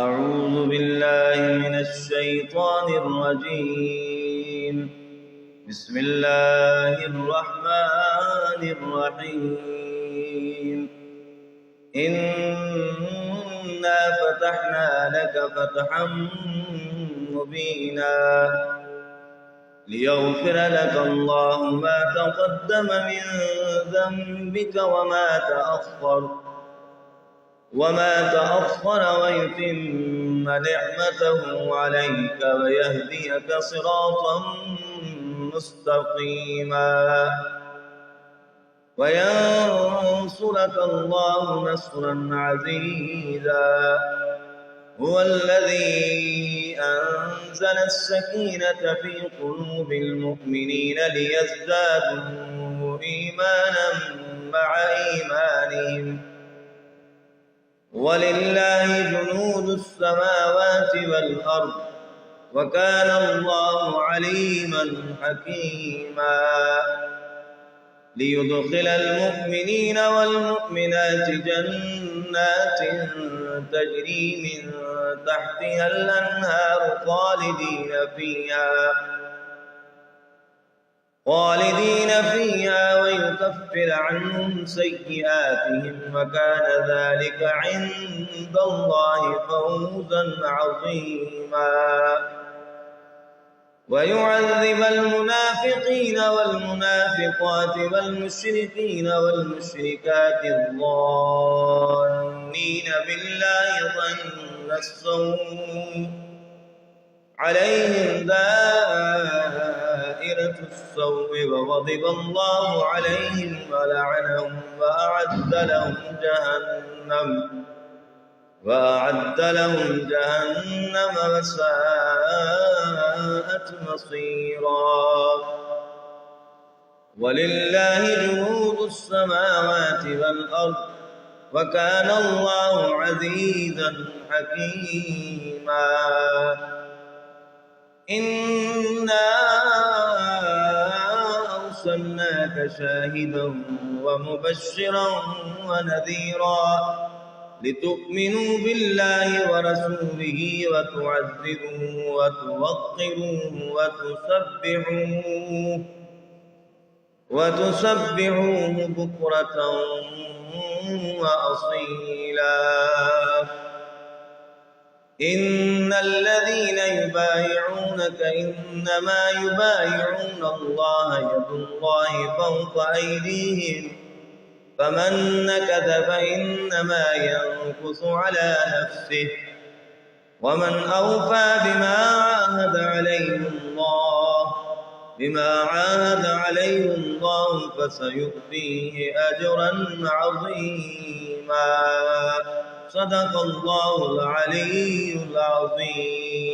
أعوذ بالله من الشيطان الرجيم. بسم الله الرحمن الرحيم. إنا فتحنا لك فتحا مبينا ليغفر لك الله ما تقدم من ذنبك وما تأخر ويتم نعمته عليك ويهديك صراطا مستقيما وينصرك الله نصرا عزيزا. هو الذي أنزل السكينة في قلوب المؤمنين ليزدادوا إيمانا مع إيمانهم ولله جنود السماوات والأرض وكان الله عليما حكيما. ليدخل المؤمنين والمؤمنات جنات تجري من تحتها الأنهار خالدين فيها ويكفر عنهم سيئاتهم وكان ذلك عند الله فوزا عظيما. ويعذب المنافقين والمنافقات والمشركين والمشركات الظانين بالله ظن السوء عليهم دائرة السوء وغضب الله عليهم ولعنهم وأعد لهم جهنم وساءت مصيرا. ولله جنود السماوات والأرض وكان الله عزيزا حكيما. إنا أرسلناك شاهدا ومبشرا ونذيرا لتؤمنوا بالله ورسوله وتعزروه وتوقروه وتسبحوه بكرة وأصيلا. إن الذين يبايعونك إنما يبايعون الله يد الله فوق أيديهم فمن نكث فإنما ينكث على نفسه ومن أوفى بما عاهد عليه الله فسيؤتيه أجرا عظيما. صدق الله العلي العظيم.